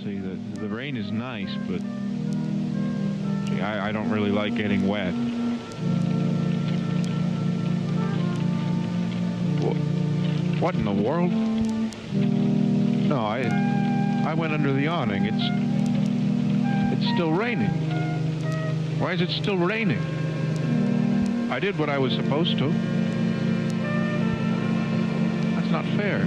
See, the rain is nice, but gee, I don't really like getting wet. What in the world? No, I went under the awning. It's still raining. Why is it still raining? I did what I was supposed to. That's not fair.